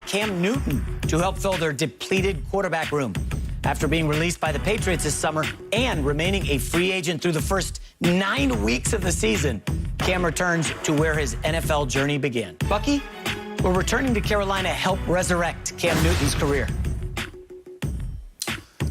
Cam Newton to help fill their depleted quarterback room. After being released by the Patriots this summer and remaining a free agent through the first 9 weeks of the season, Cam returns to where his NFL journey began. Bucky, will returning to Carolina help resurrect Cam Newton's career?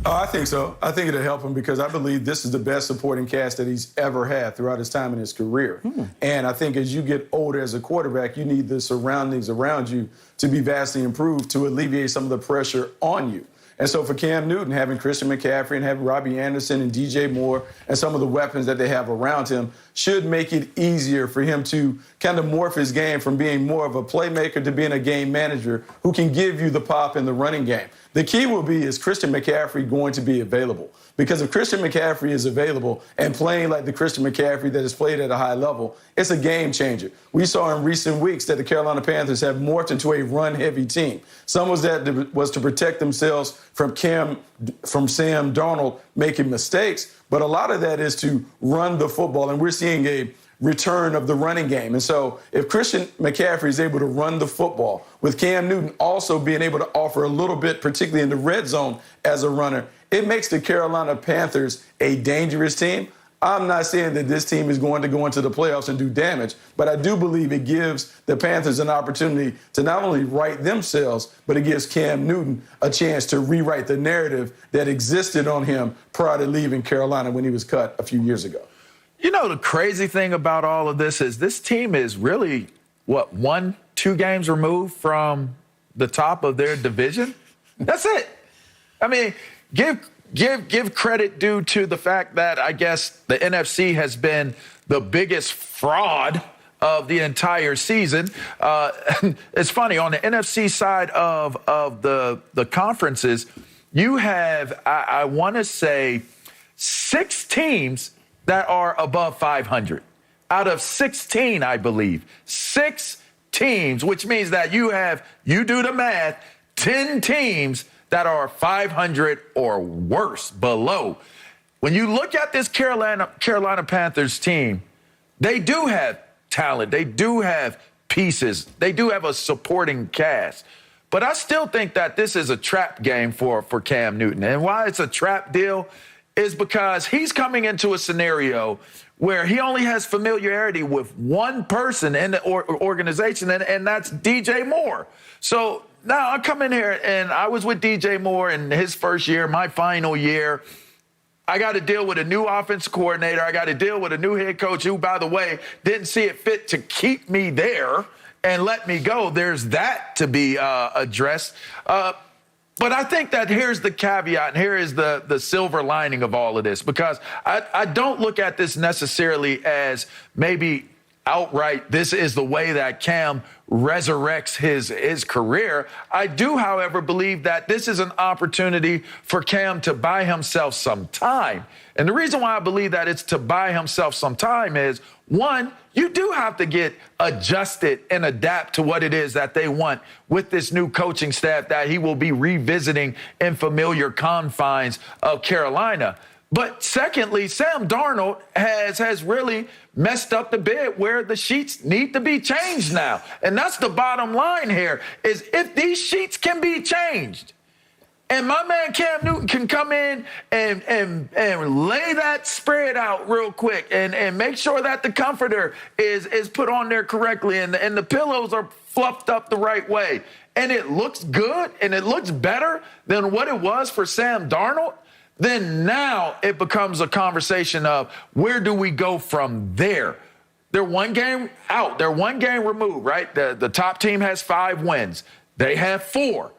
I think so. I think it'll help him because I believe this is the best supporting cast that he's ever had throughout his time in his career. And I think as you get older as a quarterback, you need the surroundings around you to be vastly improved to alleviate some of the pressure on you. And so for Cam Newton, having Christian McCaffrey and having Robbie Anderson and DJ Moore and some of the weapons that they have around him should make it easier for him to kind of morph his game from being more of a playmaker to being a game manager who can give you the pop in the running game. The key will be, is Christian McCaffrey going to be available? Because if Christian McCaffrey is available and playing like the Christian McCaffrey that has played at a high level, it's a game changer. We saw in recent weeks that the Carolina Panthers have morphed into a run-heavy team. Some was to protect themselves from Sam Darnold making mistakes, but a lot of that is to run the football, and we're seeing a return of the running game. And so if Christian McCaffrey is able to run the football, with Cam Newton also being able to offer a little bit, particularly in the red zone as a runner, it makes the Carolina Panthers a dangerous team. I'm not saying that this team is going to go into the playoffs and do damage, but I do believe it gives the Panthers an opportunity to not only right themselves, but it gives Cam Newton a chance to rewrite the narrative that existed on him prior to leaving Carolina when he was cut a few years ago. You know, the crazy thing about all of this is this team is really, 1-2 games removed from the top of their division? That's it. I mean, give credit due to the fact that I guess the NFC has been the biggest fraud of the entire season. It's funny, on the NFC side of the conferences, you have, I want to say, 6 teams that are above 500. Out of 16, I believe. 6 teams, which means that you do the math, 10 teams that are 500 or worse, below. When you look at this Carolina Panthers team, they do have talent. They do have pieces. They do have a supporting cast. But I still think that this is a trap game for Cam Newton. And why it's a trap deal is because he's coming into a scenario where he only has familiarity with one person in the organization, and that's DJ Moore. So now I come in here, and I was with DJ Moore in his first year, my final year. I got to deal with a new offense coordinator. I got to deal with a new head coach who, by the way, didn't see it fit to keep me there and let me go. There's that to be addressed. But I think that here's the caveat, and here is the silver lining of all of this, because I don't look at this necessarily as maybe outright this is the way that Cam resurrects his career. I do, however, believe that this is an opportunity for Cam to buy himself some time. And the reason why I believe that it's to buy himself some time is, one, you do have to get adjusted and adapt to what it is that they want with this new coaching staff that he will be revisiting in familiar confines of Carolina. But secondly, Sam Darnold has really messed up the bed where the sheets need to be changed now. And that's the bottom line here, is if these sheets can be changed, and my man Cam Newton can come in and lay that spread out real quick and make sure that the comforter is put on there correctly and the pillows are fluffed up the right way, and it looks good and it looks better than what it was for Sam Darnold, then now it becomes a conversation of where do we go from there? They're 1 game out. They're 1 game removed, right? The top team has 5 wins. They have 4.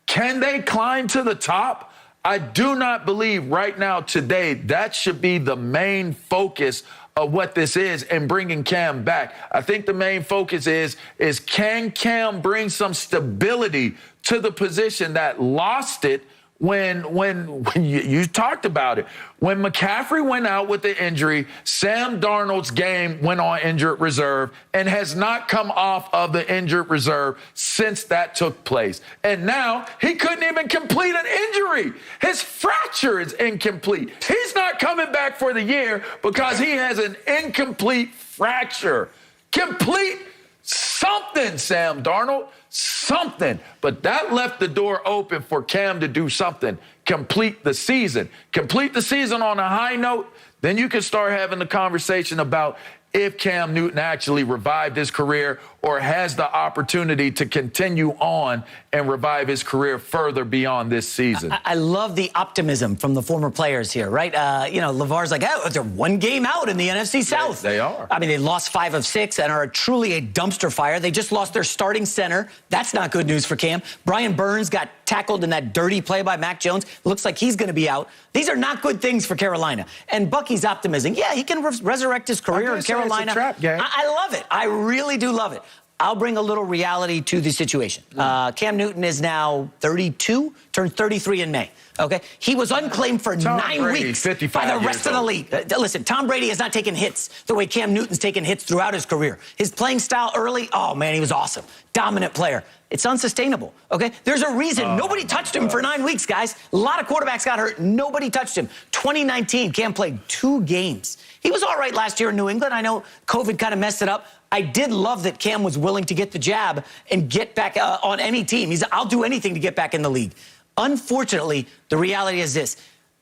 Can they climb to the top? I do not believe right now today that should be the main focus of what this is and bringing Cam back. I think the main focus is can Cam bring some stability to the position that lost it when you talked about it. When McCaffrey went out with the injury, Sam Darnold's game went on injured reserve and has not come off of the injured reserve since that took place. And now he couldn't even complete an injury. His fracture is incomplete. He's not coming back for the year because he has an incomplete fracture. Complete something, Sam Darnold. something. But that left the door open for Cam to do something. Complete the season. Complete the season on a high note. Then you can start having the conversation about if Cam Newton actually revived his career or has the opportunity to continue on and revive his career further beyond this season. I love the optimism from the former players here, right? LeVar's like, oh, they're one game out in the NFC South. They are. I mean, they lost 5 of 6 and are truly a dumpster fire. They just lost their starting center. That's not good news for Cam. Brian Burns got tackled in that dirty play by Mac Jones. Looks like he's going to be out. These are not good things for Carolina. And Bucky's optimism, yeah, he can resurrect his career in Carolina. It's a trap game. I love it. I really do love it. I'll bring a little reality to the situation. Cam Newton is now 32, turned 33 in May. Okay, he was unclaimed for 9 weeks by the rest of the league. Listen, Tom Brady has not taken hits the way Cam Newton's taken hits throughout his career. His playing style early, oh man, he was awesome. Dominant player. It's unsustainable, okay? There's a reason nobody touched him for 9 weeks, guys. A lot of quarterbacks got hurt. Nobody touched him. 2019, Cam played 2 games. He was all right last year in New England. I know COVID kind of messed it up. I did love that Cam was willing to get the jab and get back on any team. I'll do anything to get back in the league. Unfortunately, the reality is this.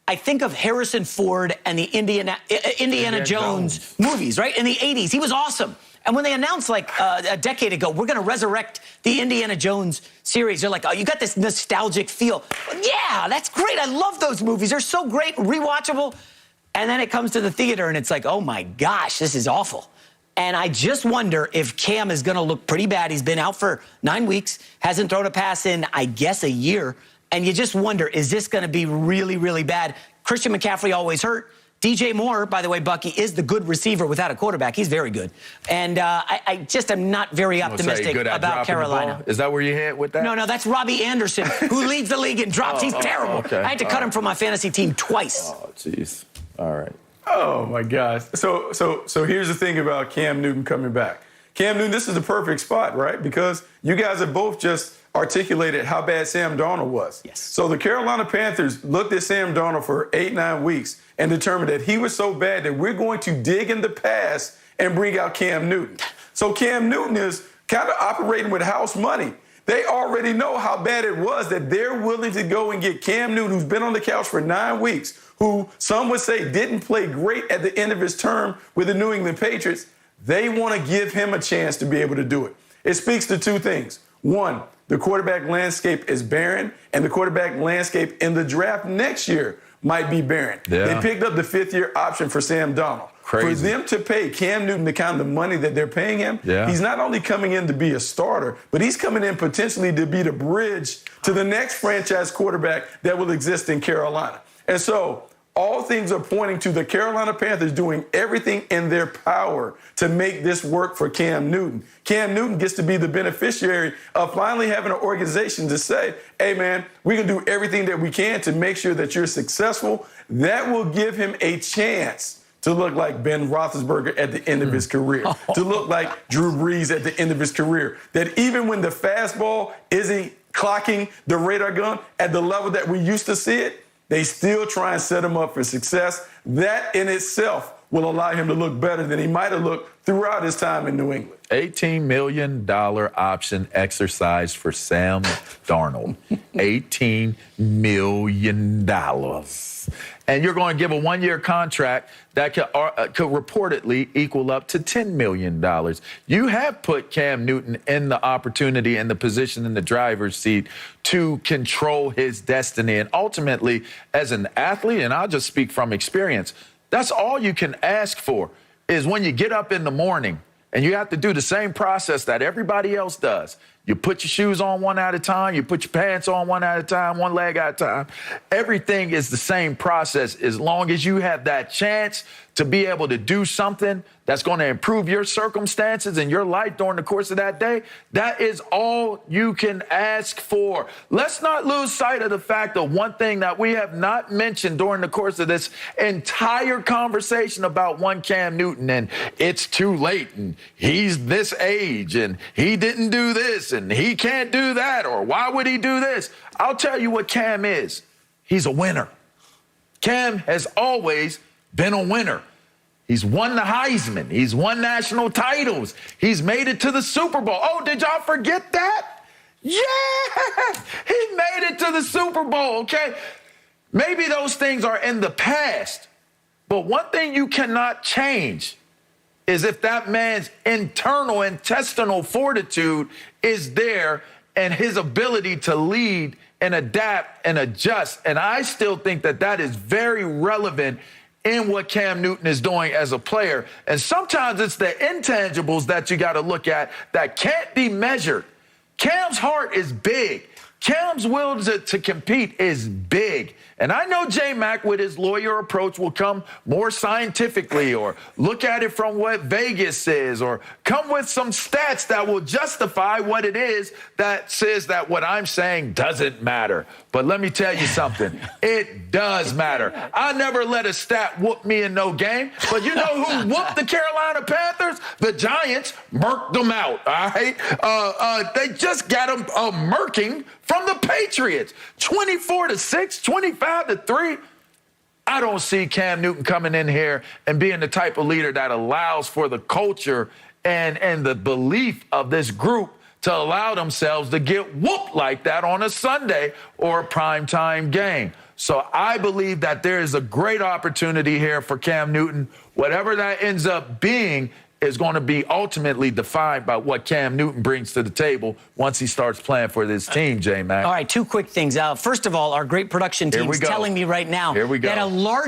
I think of Harrison Ford and the Indiana Jones movies, right? In the 80s, he was awesome. And when they announced like a decade ago, we're going to resurrect the Indiana Jones series, they're like, oh, you got this nostalgic feel. Yeah, that's great. I love those movies. They're so great, rewatchable. And then it comes to the theater and it's like, oh my gosh, this is awful. And I just wonder if Cam is going to look pretty bad. He's been out for 9 weeks, hasn't thrown a pass in, I guess, a year. And you just wonder, is this going to be really, really bad? Christian McCaffrey always hurt. DJ Moore, by the way, Bucky, is the good receiver without a quarterback. He's very good. And I just am not very optimistic about Carolina. Is that where you hit with that? No, that's Robbie Anderson, who leads the league in drops. He's terrible. Okay. I had to cut him from my fantasy team twice. Oh, jeez. All right. Oh, my gosh. So here's the thing about Cam Newton coming back. Cam Newton, this is the perfect spot, right? Because you guys have both just articulated how bad Sam Darnold was. Yes. So the Carolina Panthers looked at Sam Darnold for 8-9 weeks and determined that he was so bad that we're going to dig in the past and bring out Cam Newton. So Cam Newton is kind of operating with house money. They already know how bad it was that they're willing to go and get Cam Newton, who's been on the couch for 9 weeks, who some would say didn't play great at the end of his term with the New England Patriots. They want to give him a chance to be able to do it. It speaks to 2 things. One, the quarterback landscape is barren, and the quarterback landscape in the draft next year might be barren. Yeah. They picked up the 5th-year option for Sam Darnold. Crazy. For them to pay Cam Newton the kind of money that they're paying him, he's not only coming in to be a starter, but he's coming in potentially to be the bridge to the next franchise quarterback that will exist in Carolina. And so all things are pointing to the Carolina Panthers doing everything in their power to make this work for Cam Newton. Cam Newton gets to be the beneficiary of finally having an organization to say, hey, man, we can do everything that we can to make sure that you're successful. That will give him a chance to look like Ben Roethlisberger at the end of his career, to look like Drew Brees at the end of his career. That even when the fastball isn't clocking the radar gun at the level that we used to see it, they still try and set him up for success. That in itself will allow him to look better than he might have looked throughout his time in New England. $18 million option exercise for Sam Darnold. $18 million. And you're going to give a 1-year contract that could reportedly equal up to $10 million. You have put Cam Newton in the opportunity and the position in the driver's seat to control his destiny. And ultimately, as an athlete, and I'll just speak from experience, that's all you can ask for is when you get up in the morning and you have to do the same process that everybody else does. You put your shoes on one at a time. You put your pants on one at a time, one leg at a time. Everything is the same process as long as you have that chance to be able to do something that's going to improve your circumstances and your life during the course of that day. That is all you can ask for. Let's not lose sight of the fact of one thing that we have not mentioned during the course of this entire conversation about one Cam Newton, and it's too late, and he's this age, and he didn't do this, and he can't do that, or why would he do this? I'll tell you what Cam is. He's a winner. Cam has always been a winner. He's won the Heisman. He's won national titles. He's made it to the Super Bowl. Oh, did y'all forget that? Yeah, he made it to the Super Bowl, okay? Maybe those things are in the past, but one thing you cannot change is if that man's internal intestinal fortitude is there and his ability to lead and adapt and adjust. And I still think that that is very relevant in what Cam Newton is doing as a player. And sometimes it's the intangibles that you got to look at that can't be measured. Cam's heart is big. Cam's will to compete is big. And I know J-Mac with his lawyer approach will come more scientifically or look at it from what Vegas is or come with some stats that will justify what it is that says that what I'm saying doesn't matter. But let me tell you something. It does matter. I never let a stat whoop me in no game. But you know who whooped the Carolina Panthers? The Giants murked them out, all right? They just got them murking from the Patriots. 24-6, 25-3. I don't see Cam Newton coming in here and being the type of leader that allows for the culture and the belief of this group to allow themselves to get whooped like that on a Sunday or a primetime game. So I believe that there is a great opportunity here for Cam Newton. Whatever that ends up being is going to be ultimately defined by what Cam Newton brings to the table once he starts playing for this team, J-Mac. All right, two quick things. First of all, our great production team is telling me right now that a large